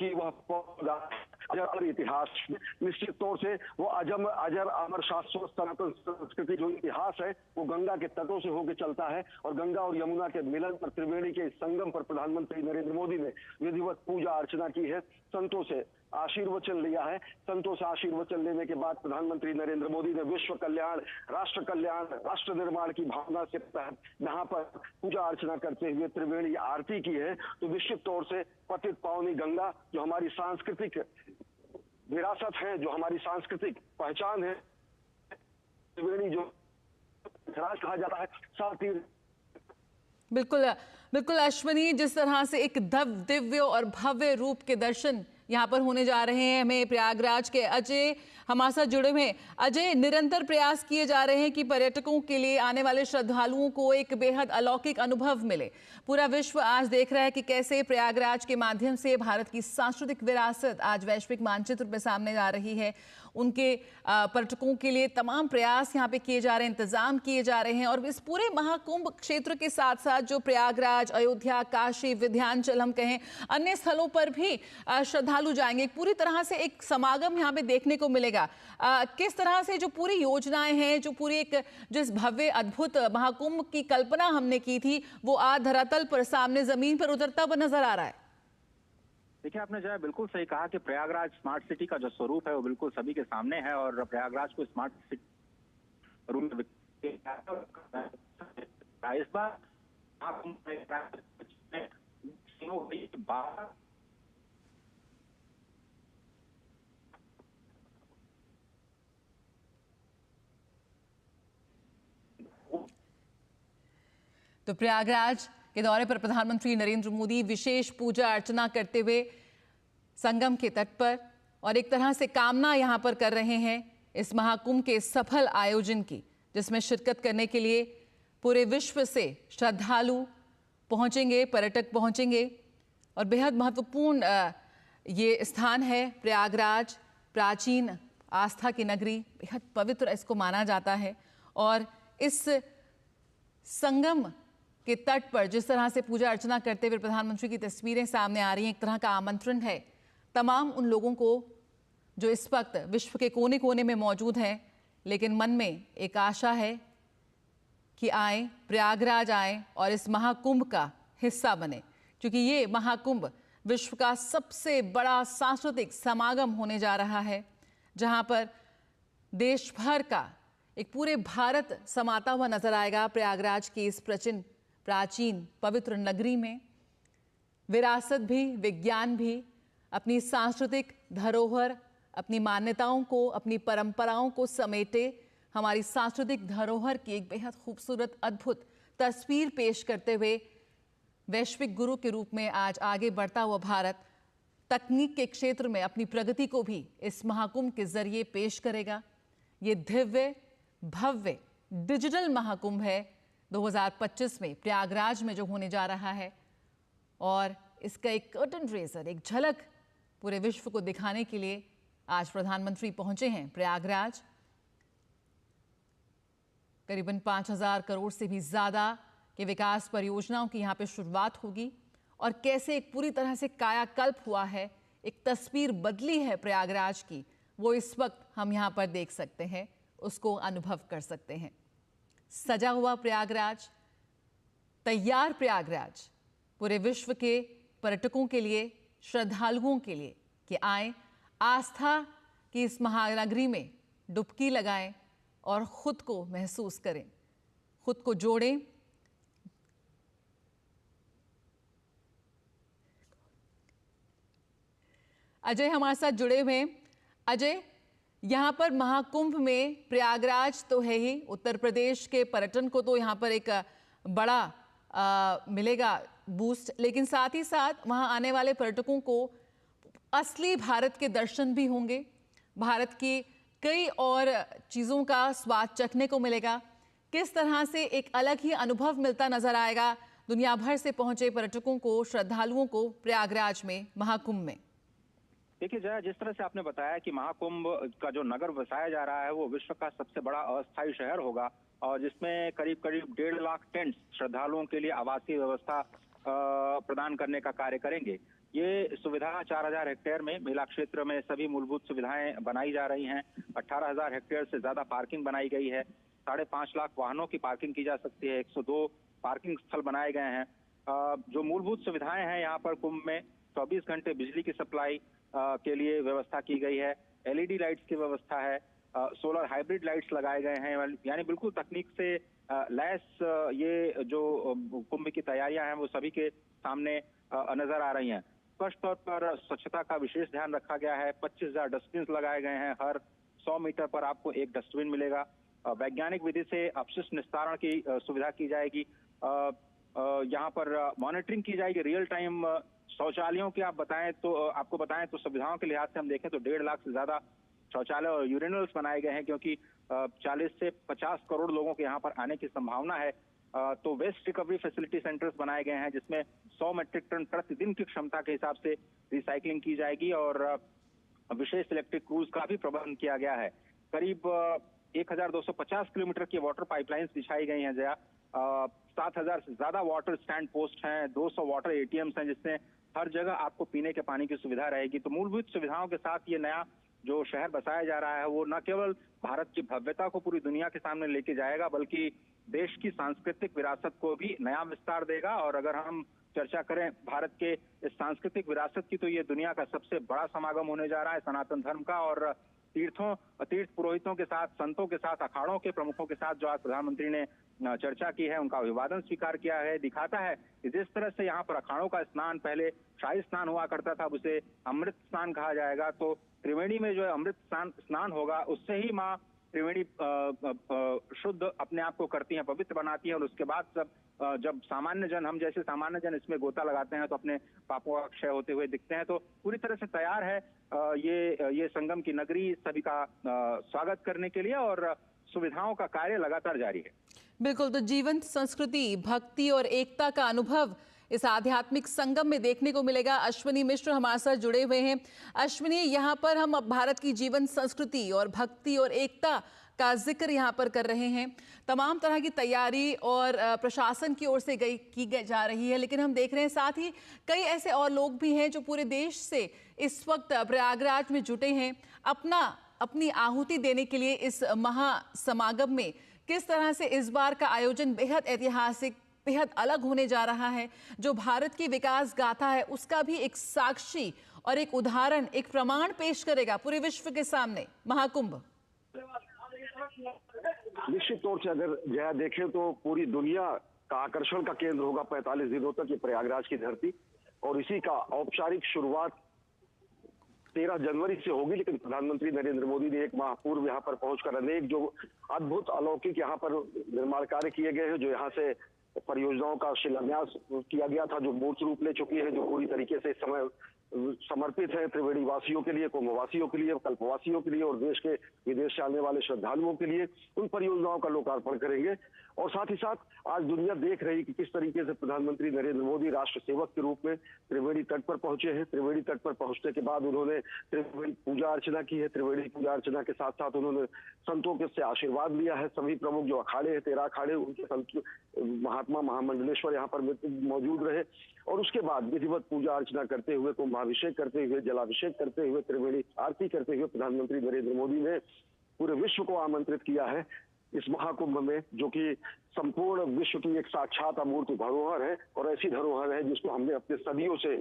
वह पौधा अजर इतिहास, निश्चित तौर से वो अजर अमर शाश्वत सनातन संस्कृति जो इतिहास है वो गंगा के तटों से होकर चलता है। और गंगा और यमुना के मिलन पर, त्रिवेणी के संगम पर प्रधानमंत्री नरेंद्र मोदी ने विधिवत पूजा अर्चना की है, संतों से आशीर्वचन लिया है। संतों से आशीर्वचन लेने के बाद प्रधानमंत्री नरेंद्र मोदी ने विश्व कल्याण, राष्ट्र निर्माण की भावना से यहाँ पर पूजा अर्चना करते हुए त्रिवेणी आरती की है। तो निश्चित तौर से पतित पावनी गंगा जो हमारी सांस्कृतिक विरासत है, जो हमारी सांस्कृतिक पहचान है, त्रिवेणी जो राज कहा जाता है, साथ ही बिल्कुल बिल्कुल अश्विनी, जिस तरह से एक दिव्य और भव्य रूप के दर्शन यहाँ पर होने जा रहे हैं हमें प्रयागराज के। अजय हमारे साथ जुड़े हुए हैं। अजय, निरंतर प्रयास किए जा रहे हैं कि पर्यटकों के लिए, आने वाले श्रद्धालुओं को एक बेहद अलौकिक अनुभव मिले। पूरा विश्व आज देख रहा है कि कैसे प्रयागराज के माध्यम से भारत की सांस्कृतिक विरासत आज वैश्विक मानचित्र में सामने आ रही है। उनके पर्यटकों के लिए तमाम प्रयास यहाँ पे किए जा रहे हैं, इंतजाम किए जा रहे हैं। और इस पूरे महाकुंभ क्षेत्र के साथ साथ जो प्रयागराज, अयोध्या, काशी, विंध्याचल हम कहें, अन्य स्थलों पर भी श्रद्धालु जाएंगे। पूरी तरह से एक समागम यहाँ पे देखने को मिलेगा। किस तरह से जो पूरी योजनाएं हैं, जो पूरी एक जिस भव्य अद्भुत महाकुंभ की कल्पना हमने की थी, वो आज धरातल पर सामने जमीन पर उतरता हुआ नजर आ रहा है। देखिए, आपने जो है बिल्कुल सही कहा कि प्रयागराज स्मार्ट सिटी का जो स्वरूप है वो बिल्कुल सभी के सामने है और प्रयागराज को स्मार्ट सिटी इस बार तो प्रयागराज के दौरे पर प्रधानमंत्री नरेंद्र मोदी विशेष पूजा अर्चना करते हुए संगम के तट पर और एक तरह से कामना यहां पर कर रहे हैं इस महाकुंभ के सफल आयोजन की, जिसमें शिरकत करने के लिए पूरे विश्व से श्रद्धालु पहुंचेंगे, पर्यटक पहुंचेंगे। और बेहद महत्वपूर्ण ये स्थान है प्रयागराज, प्राचीन आस्था की नगरी, बेहद पवित्र इसको माना जाता है। और इस संगम के तट पर जिस तरह से पूजा अर्चना करते हुए प्रधानमंत्री की तस्वीरें सामने आ रही हैं, एक तरह का आमंत्रण है तमाम उन लोगों को जो इस वक्त विश्व के कोने कोने में मौजूद हैं, लेकिन मन में एक आशा है कि आए, प्रयागराज आए और इस महाकुंभ का हिस्सा बने, क्योंकि ये महाकुंभ विश्व का सबसे बड़ा सांस्कृतिक समागम होने जा रहा है, जहां पर देश भर का एक पूरे भारत समाता हुआ नजर आएगा प्रयागराज की इस प्राचीन पवित्र नगरी में। विरासत भी, विज्ञान भी, अपनी सांस्कृतिक धरोहर, अपनी मान्यताओं को, अपनी परंपराओं को समेटे हमारी सांस्कृतिक धरोहर की एक बेहद खूबसूरत अद्भुत तस्वीर पेश करते हुए वैश्विक गुरु के रूप में आज आगे बढ़ता हुआ भारत तकनीक के क्षेत्र में अपनी प्रगति को भी इस महाकुंभ के जरिए पेश करेगा। ये दिव्य भव्य डिजिटल महाकुंभ है 2025 में प्रयागराज में जो होने जा रहा है, और इसका एक कर्टन रेजर, एक झलक पूरे विश्व को दिखाने के लिए आज प्रधानमंत्री पहुंचे हैं प्रयागराज। करीबन 5,000 करोड़ से भी ज्यादा के विकास परियोजनाओं की यहां पे शुरुआत होगी, और कैसे एक पूरी तरह से कायाकल्प हुआ है, एक तस्वीर बदली है प्रयागराज की, वो इस वक्त हम यहां पर देख सकते हैं, उसको अनुभव कर सकते हैं। सजा हुआ प्रयागराज, तैयार प्रयागराज पूरे विश्व के पर्यटकों के लिए, श्रद्धालुओं के लिए कि आए, आस्था की इस महानगरी में डुबकी लगाएं और खुद को महसूस करें, खुद को जोड़ें। अजय हमारे साथ जुड़े हुए हैं। अजय, यहाँ पर महाकुंभ में प्रयागराज तो है ही, उत्तर प्रदेश के पर्यटन को तो यहाँ पर एक बड़ा मिलेगा बूस्ट, लेकिन साथ ही साथ वहाँ आने वाले पर्यटकों को असली भारत के दर्शन भी होंगे, भारत की कई और चीज़ों का स्वाद चखने को मिलेगा। किस तरह से एक अलग ही अनुभव मिलता नजर आएगा दुनिया भर से पहुंचे पर्यटकों को, श्रद्धालुओं को प्रयागराज में महाकुंभ में? देखिए जया, जिस तरह से आपने बताया कि महाकुंभ का जो नगर बसाया जा रहा है वो विश्व का सबसे बड़ा अस्थायी शहर होगा, और जिसमें करीब 1.5 लाख टेंट्स श्रद्धालुओं के लिए आवासीय व्यवस्था प्रदान करने का कार्य करेंगे। ये सुविधा 4,000 हेक्टेयर में मेला क्षेत्र में सभी मूलभूत सुविधाएं बनाई जा रही हैं। 18,000 हेक्टेयर से ज्यादा पार्किंग बनाई गई है। 5.5 लाख वाहनों की पार्किंग की जा सकती है। 102 पार्किंग स्थल बनाए गए हैं। जो मूलभूत सुविधाएं हैं यहाँ पर कुंभ में, 24 घंटे बिजली की सप्लाई के लिए व्यवस्था की गई है। LED लाइट्स की व्यवस्था है। सोलर हाइब्रिड लाइट्स लगाए गए हैं, यानी बिल्कुल तकनीक से लैस ये जो कुंभ की तैयारियां हैं वो सभी के सामने नजर आ रही हैं। स्पष्ट तौर पर स्वच्छता का विशेष ध्यान रखा गया है। 25,000 डस्टबिन लगाए गए हैं। हर 100 मीटर पर आपको एक डस्टबिन मिलेगा। वैज्ञानिक विधि से अपशिष्ट निस्तारण की सुविधा की जाएगी। यहाँ पर मॉनिटरिंग की जाएगी रियल टाइम। शौचालयों की आपको बताएं तो सुविधाओं के लिहाज से हम देखें तो 1.5 लाख से ज्यादा शौचालय और यूरिनल्स बनाए गए हैं, क्योंकि 40 से 50 करोड़ लोगों के यहाँ पर आने की संभावना है। तो वेस्ट रिकवरी फैसिलिटी सेंटर्स बनाए गए हैं, जिसमें 100 मेट्रिक टन प्रतिदिन की क्षमता के हिसाब से रिसाइकलिंग की जाएगी, और विशेष इलेक्ट्रिक क्रूज का भी प्रबंध किया गया है। करीब 1,250 किलोमीटर की वाटर पाइपलाइंस बिछाई गई हैं जया। 7,000 से ज्यादा वाटर स्टैंड पोस्ट हैं। 200 वाटर ATMs हैं, जिसमें हर जगह आपको पीने के पानी की सुविधा रहेगी। तो मूलभूत सुविधाओं के साथ ये नया जो शहर बसाया जा रहा है वो न केवल भारत की भव्यता को पूरी दुनिया के सामने लेके जाएगा, बल्कि देश की सांस्कृतिक विरासत को भी नया विस्तार देगा। और अगर हम चर्चा करें भारत के इस सांस्कृतिक विरासत की, तो ये दुनिया का सबसे बड़ा समागम होने जा रहा है सनातन धर्म का। और तीर्थ पुरोहितों के साथ, संतों के साथ, अखाड़ों के प्रमुखों के साथ जो आज प्रधानमंत्री ने चर्चा की है, उनका अभिवादन स्वीकार किया है, दिखाता है कि जिस तरह से यहाँ पर अखाड़ों का स्नान पहले शाही स्नान हुआ करता था, अब उसे अमृत स्नान कहा जाएगा। तो त्रिवेणी में जो है अमृत स्नान होगा, उससे ही माँ त्रिवेणी शुद्ध अपने आप को करती हैं, पवित्र बनाती है। और उसके बाद जब सामान्य जन, हम जैसे सामान्य जन इसमें गोता लगाते हैं तो अपने पापों का क्षय होते हुए दिखते हैं। तो पूरी तरह से तैयार है ये संगम की नगरी सभी का स्वागत करने के लिए, और सुविधाओं का कार्य लगातार जारी है। बिल्कुल, तो जीवंत संस्कृति, भक्ति और एकता का अनुभव इस आध्यात्मिक संगम में देखने को मिलेगा। अश्विनी मिश्र हमारे साथ जुड़े हुए हैं। अश्विनी, यहाँ पर हम भारत की जीवन संस्कृति और भक्ति और एकता का जिक्र यहाँ पर कर रहे हैं। तमाम तरह की तैयारी और प्रशासन की ओर से की जा रही है, लेकिन हम देख रहे हैं साथ ही कई ऐसे और लोग भी हैं जो पूरे देश से इस वक्त प्रयागराज में जुटे हैं अपनी आहुति देने के लिए इस महासमागम में। किस तरह से इस बार का आयोजन बेहद ऐतिहासिक, बेहद अलग होने जा रहा है, जो भारत की विकास गाथा है उसका भी एक साक्षी और एक उदाहरण, एक प्रमाण पेश करेगा पूरे विश्व के सामने महाकुंभ। निश्चित तौर से अगर जया देखें तो पूरी दुनिया का आकर्षण का केंद्र होगा 45 दिनों तक ये प्रयागराज की धरती, और इसी का औपचारिक शुरुआत 13 जनवरी से होगी। लेकिन प्रधानमंत्री नरेंद्र मोदी ने एक माह पूर्व यहाँ पर पहुंचकर अनेक जो अद्भुत अलौकिक यहाँ पर निर्माण कार्य किए गए हैं, जो यहाँ से परियोजनाओं का शिलान्यास किया गया था, जो मूर्त रूप ले चुकी है, जो पूरी तरीके से इस समय समर्पित है त्रिवेणी वासियों के लिए, कुंभवासियों के लिए, कल्पवासियों के लिए और देश के विदेश से आने वाले श्रद्धालुओं के लिए, उन परियोजनाओं का लोकार्पण करेंगे। और साथ ही साथ आज दुनिया देख रही कि किस तरीके से प्रधानमंत्री नरेंद्र मोदी राष्ट्र सेवक के रूप में त्रिवेणी तट पर पहुंचे हैं। त्रिवेणी तट पर पहुंचने के बाद उन्होंने त्रिवेणी पूजा अर्चना की है। त्रिवेणी पूजा अर्चना के साथ साथ उन्होंने संतों के से आशीर्वाद लिया है। सभी प्रमुख जो अखाड़े हैं, 13 अखाड़े, उनके संत महात्मा महामंडलेश्वर यहाँ पर मौजूद रहे और उसके बाद विधिवत पूजा अर्चना करते हुए, कुंभाभिषेक करते हुए, जलाभिषेक करते हुए, त्रिवेणी आरती करते हुए प्रधानमंत्री नरेंद्र मोदी ने पूरे विश्व को आमंत्रित किया है इस महाकुंभ में, जो कि संपूर्ण विश्व की एक साक्षात अमूर्त धरोहर है और ऐसी धरोहर है जिसको हमने अपने सदियों से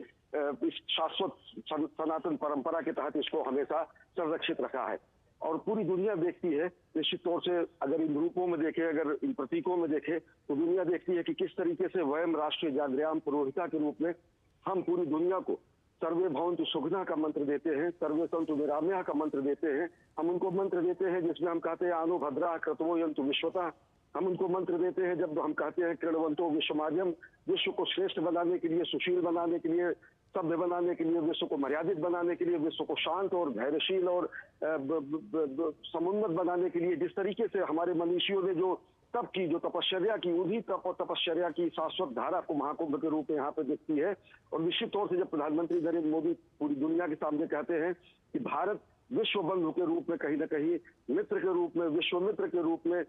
इस शाश्वत सनातन परंपरा के तहत इसको हमेशा संरक्षित रखा है। और पूरी दुनिया देखती है, निश्चित तौर से अगर इन रूपों में देखें, अगर इन प्रतीकों में देखें, तो दुनिया देखती है कि किस तरीके से वयम राष्ट्रीय जागृयाम पुरोहिता के रूप में हम पूरी दुनिया को सर्वे भवन्तु सुखिनः का मंत्र देते हैं, सर्वे सन्तु निरामयाः का मंत्र देते हैं। हम उनको मंत्र देते हैं जिसमें हम कहते हैं आनो भद्राः क्रतवो यन्तु विश्वतः। हम उनको मंत्र देते हैं जब हम कहते हैं कृण्वन्तो विश्वमार्यम, विश्व को श्रेष्ठ बनाने के लिए, सुशील बनाने के लिए, सभ्य बनाने के लिए, विश्व को मर्यादित बनाने के लिए, विश्व को शांत और धैर्यशील और समुन्नत बनाने के लिए जिस तरीके से हमारे मनीषियों ने जो तप की, जो तपश्चर्या की, उन्हीं तप और तपश्चर्या की शाश्वत धारा को महाकुंभ के रूप में यहाँ पे दिखती है। और निश्चित तौर से जब प्रधानमंत्री नरेंद्र मोदी पूरी दुनिया के सामने कहते हैं कि भारत विश्व बंधु के रूप में, कहीं न कहीं मित्र के रूप में, विश्व मित्र के रूप में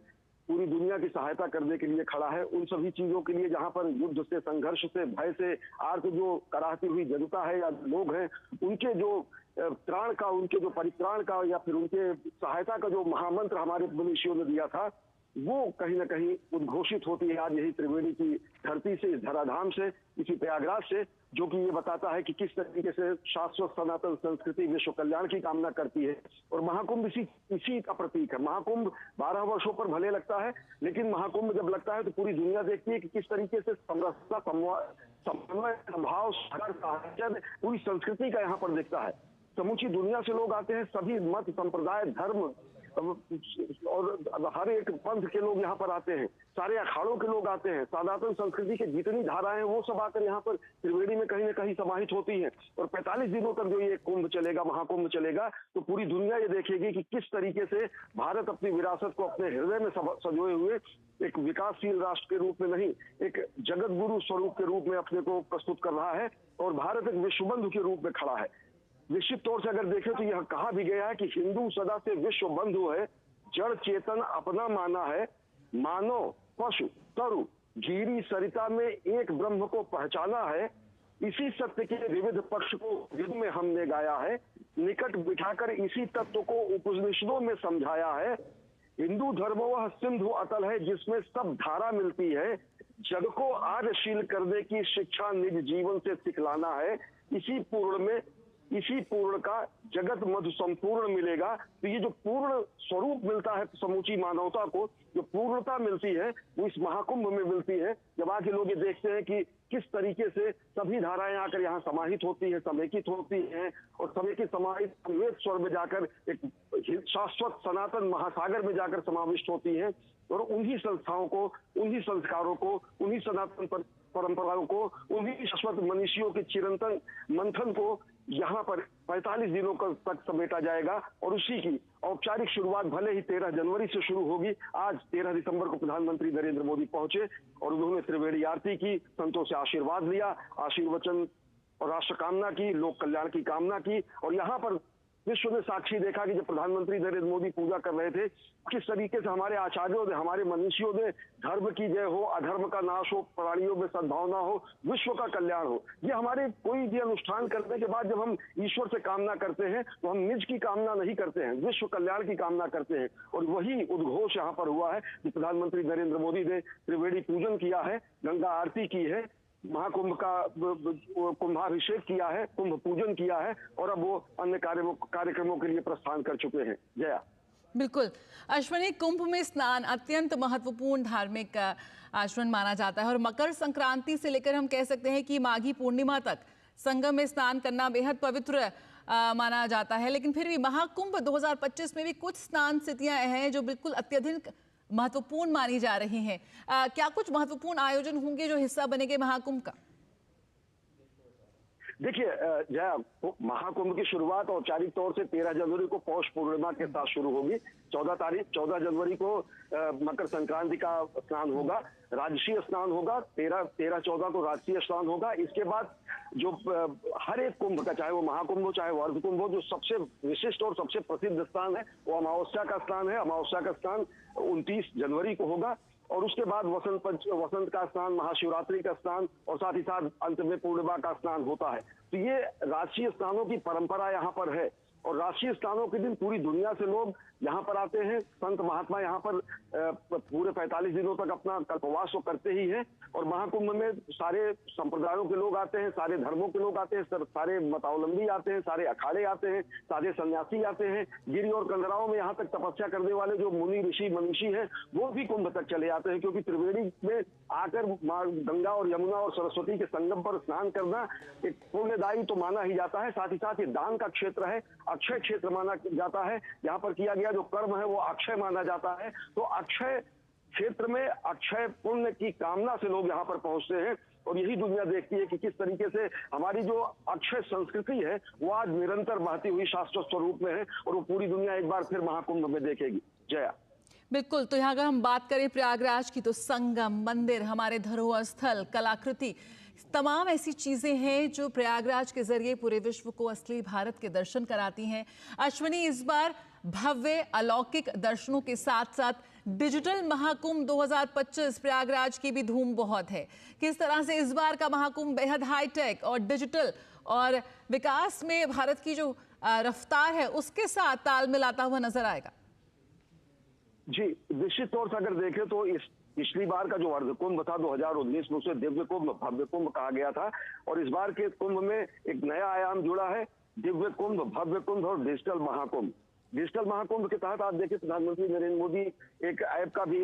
पूरी दुनिया की सहायता करने के लिए खड़ा है, उन सभी चीजों के लिए जहां पर युद्ध से, संघर्ष से, भय से आर्त जो कराहती हुई जनता है या लोग हैं, उनके जो त्राण का, उनके जो परित्राण का या फिर उनके सहायता का जो महामंत्र हमारे मनीषियों ने दिया था, वो कहीं ना कहीं उद्घोषित होती है आज यही त्रिवेणी की धरती से, इस धराधाम से, इसी प्रयागराज से, जो कि ये बताता है कि किस तरीके से शाश्वत सनातन संस्कृति विश्व कल्याण की कामना करती है। और महाकुंभ इसी का प्रतीक है। महाकुंभ 12 वर्षों पर भले लगता है, लेकिन महाकुंभ जब लगता है तो पूरी दुनिया देखती है कि किस तरीके से समरसता, समन्वय, भाव, साहचर्य पूरी संस्कृति का यहाँ पर दिखता है। समूची दुनिया से लोग आते हैं, सभी मत, संप्रदाय, धर्म और हर एक पंथ के लोग यहाँ पर आते हैं, सारे अखाड़ों के लोग आते हैं, सनातन संस्कृति की जितनी धाराएं हैं वो सब आकर यहाँ पर त्रिवेणी में कहीं न कहीं समाहित होती हैं। और 45 दिनों तक जो ये कुंभ चलेगा, महाकुंभ चलेगा, तो पूरी दुनिया ये देखेगी कि किस तरीके से भारत अपनी विरासत को अपने हृदय में संजोए हुए एक विकासशील राष्ट्र के रूप में नहीं, एक जगत गुरु स्वरूप के रूप में अपने को प्रस्तुत कर रहा है और भारत एक विश्वबंधु के रूप में खड़ा है। निश्चित तौर से अगर देखें तो यह कहा भी गया है कि हिंदू सदा से विश्व बंधु है, जड़ चेतन अपना माना है, मानव पशु तरु गिरी सरिता में एक ब्रह्म को पहचाना है, इसी सत्य के विविध पक्ष को वेद में हमने गाया है, निकट बिठाकर इसी तत्व को उपनिषदों में समझाया है। हिंदू धर्म वह सिंधु अतल है जिसमें सब धारा मिलती है, जग को आर्यशील करने की शिक्षा निज जीवन से सिखलाना है, इसी पूर्ण का जगत मधु संपूर्ण मिलेगा। तो ये जो पूर्ण स्वरूप मिलता है समूची मानवता को, जो पूर्णता मिलती है वो इस महाकुंभ में मिलती है। जब आके लोग ये देखते हैं कि किस तरीके से सभी धाराएं आकर यहाँ समाहित होती है, समेकित होती हैं और समेकित समाहित वेद स्वर में जाकर एक शाश्वत सनातन महासागर में जाकर समाविष्ट होती हैं। और उन्हीं संस्थाओं को, उन्हीं संस्कारों को, उन्हीं सनातन परंपराओं को, उन्हीं शाश्वत मनीषियों के चिरंतन मंथन को यहाँ पर 45 दिनों तक समेटा जाएगा। और उसी की औपचारिक शुरुआत भले ही 13 जनवरी से शुरू होगी, आज 13 दिसंबर को प्रधानमंत्री नरेंद्र मोदी पहुंचे और उन्होंने त्रिवेणी आरती की, संतों से आशीर्वाद लिया, आशीर्वचन और राष्ट्र कामना की, लोक कल्याण की कामना की। और यहाँ पर विश्व ने साक्षी देखा कि जब प्रधानमंत्री नरेंद्र मोदी पूजा कर रहे थे, किस तरीके से हमारे आचार्यों ने, हमारे मनीषियों ने धर्म की जय हो, अधर्म का नाश हो, प्राणियों में सद्भावना हो, विश्व का कल्याण हो। ये हमारे कोई भी अनुष्ठान करने के बाद जब हम ईश्वर से कामना करते हैं तो हम निज की कामना नहीं करते हैं, विश्व कल्याण की कामना करते हैं। और वही उद्घोष यहाँ पर हुआ है कि प्रधानमंत्री नरेंद्र मोदी ने त्रिवेणी पूजन किया है, गंगा आरती की है, महाकुंभ का कुंभाभिषेक किया है, कुंभ पूजन किया है और अब वो अन्य कार्यक्रमों के लिए प्रस्थान कर चुके हैं। जया। बिल्कुल। अश्विनी, कुंभ में स्नान अत्यंत महत्वपूर्ण धार्मिक आचरण माना जाता है और मकर संक्रांति से लेकर हम कह सकते हैं कि माघी पूर्णिमा तक संगम में स्नान करना बेहद पवित्र माना जाता है। लेकिन फिर भी महाकुंभ 2025 में भी कुछ स्नान स्थितियां हैं जो बिल्कुल अत्यधिक महत्वपूर्ण मानी जा रही हैं। क्या कुछ महत्वपूर्ण आयोजन होंगे जो हिस्सा बनेंगे महाकुंभ का? देखिए जया, महाकुंभ की शुरुआत औपचारिक तौर से 13 जनवरी को पौष पूर्णिमा के साथ शुरू होगी। 14 जनवरी को मकर संक्रांति का स्नान होगा, राजसीय स्नान होगा। 13-14 को राजसीय स्नान होगा। इसके बाद जो हर एक कुंभ का, चाहे वो महाकुंभ हो चाहे वो अर्धकुंभ हो, जो सबसे विशिष्ट और सबसे प्रसिद्ध स्नान है वो अमावस्या का स्नान है। अमावस्या का स्नान 29 जनवरी को होगा और उसके बाद वसंत का स्नान, महाशिवरात्रि का स्नान और साथ ही साथ अंत में पूर्णिमा का स्नान होता है। तो ये राष्ट्रीय स्नानों की परंपरा यहाँ पर है और राष्ट्रीय स्नानों के दिन पूरी दुनिया से लोग यहाँ पर आते हैं। संत महात्मा यहाँ पर पूरे 45 दिनों तक अपना कल्पवास तो करते ही हैं और महाकुंभ में सारे संप्रदायों के लोग आते हैं, सारे धर्मों के लोग आते हैं, सारे मतावलंबी आते हैं, सारे अखाड़े आते हैं, सारे सन्यासी आते हैं। गिरी और कंदराओं में यहाँ तक तपस्या करने वाले जो मुनि ऋषि मनीषी हैं वो भी कुंभ तक चले आते हैं, क्योंकि त्रिवेणी में आकर माँ गंगा और यमुना और सरस्वती के संगम पर स्नान करना एक पुण्यदायी तो माना ही जाता है। साथ ही साथ ये दान का क्षेत्र है, अक्षय क्षेत्र माना जाता है। यहाँ पर किया गया जो कर्म है वो अक्षय माना जाता है। तो अक्षय क्षेत्र में अक्षय पुण्य की कामना से लोग यहाँ पर पहुंचते हैं और यही दुनिया देखती है कि किस तरीके से हमारी जो अक्षय संस्कृति है वो आज निरंतर बहती हुई शाश्वत स्वरूप में है और वो पूरी दुनिया एक बार फिर महाकुंभ में देखेगी। जया, बिल्कुल। तो यहाँ अगर हम बात करें प्रयागराज की, तो संगम, मंदिर, हमारे धरोहर स्थल, कलाकृति, तमाम ऐसी चीजें हैं जो प्रयागराज के जरिए पूरे विश्व को असली भारत के दर्शन कराती हैं। अश्विनी, इस बार भव्य अलौकिक दर्शनों के साथ साथ डिजिटल महाकुंभ 2025 प्रयागराज की भी धूम बहुत है। किस तरह से इस बार का महाकुंभ बेहद हाईटेक और डिजिटल और विकास में भारत की जो रफ्तार है उसके साथ ताल मिलाता हुआ नजर आएगा? जी, निश्चित तौर से अगर देखें तो इस पिछली बार का जो अर्धकुंभ था 2019 में उसे दिव्य कुंभ, भव्य कुंभ कहा गया था और इस बार के कुंभ में एक नया आयाम जुड़ा है, दिव्य कुंभ, भव्य कुंभ और डिजिटल महाकुंभ। डिजिटल महाकुंभ के तहत आप देखिए प्रधानमंत्री नरेंद्र मोदी एक ऐप का भी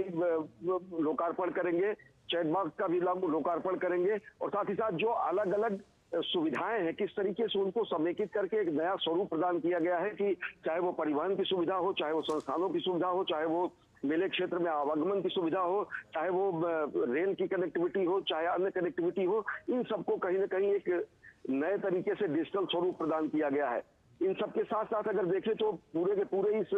लोकार्पण करेंगे, चैटबॉक्स का भी लोकार्पण करेंगे और साथ ही साथ जो अलग अलग सुविधाएं हैं किस तरीके से उनको समेकित करके एक नया स्वरूप प्रदान किया गया है कि चाहे वो परिवहन की सुविधा हो, चाहे वो संस्थानों की सुविधा हो, चाहे वो मेले क्षेत्र में आवागमन की सुविधा हो, चाहे वो रेल की कनेक्टिविटी हो, चाहे अन्य कनेक्टिविटी हो, इन सबको कहीं ना कहीं एक नए तरीके से डिजिटल स्वरूप प्रदान किया गया है। इन सबके साथ साथ अगर देखें तो पूरे के पूरे इस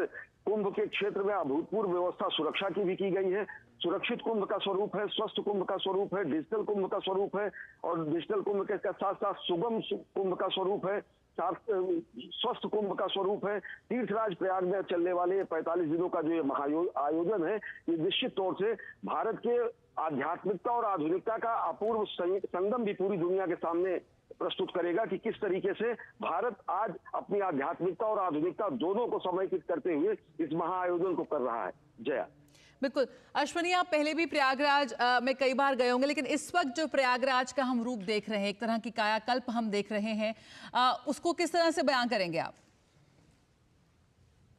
कुंभ के क्षेत्र में अभूतपूर्व व्यवस्था सुरक्षा की भी की गई है। सुरक्षित कुंभ का स्वरूप है, स्वस्थ कुंभ का स्वरूप है, डिजिटल कुंभ का स्वरूप है और डिजिटल कुंभ के साथ साथ सुगम कुंभ का स्वरूप है, स्वस्थ कुंभ का स्वरूप है। तीर्थराज प्रयाग में चलने वाले 45 दिनों का जो ये आयोजन है ये निश्चित तौर से भारत के आध्यात्मिकता और आधुनिकता का अपूर्व संगम भी पूरी दुनिया के सामने प्रस्तुत करेगा कि किस तरीके से भारत आज अपनी आध्यात्मिकता और आधुनिकता दोनों को समेकित करते हुए इस महाआयोजन को कर रहा है। जया, बिल्कुल। अश्विनी, आप पहले भी प्रयागराज में कई बार गए होंगे, लेकिन इस वक्त जो प्रयागराज का हम रूप देख रहे हैं, एक तरह की कायाकल्प हम देख रहे हैं, उसको किस तरह से बयां करेंगे आप?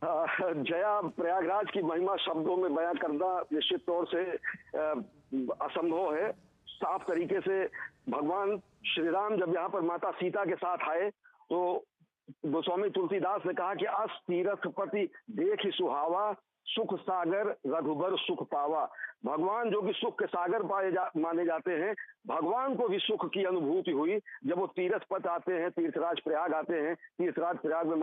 जया, प्रयागराज की महिमा शब्दों में बयां करना निश्चित तौर से असंभव है। साफ तरीके से भगवान श्री राम जब यहाँ पर माता सीता के साथ आए तो गोस्वामी तुलसीदास ने कहा कि अस तीर्थपति देख सुहावा, सुख सागर रघुबर सुख पावा। भगवान जो कि सुख के सागर माने जाते हैं, भगवान को भी सुख की अनुभूति हुई जब वो तीर्थ पथ आते हैं, तीर्थराज प्रयाग आते हैं। तीर्थराज प्रयाग में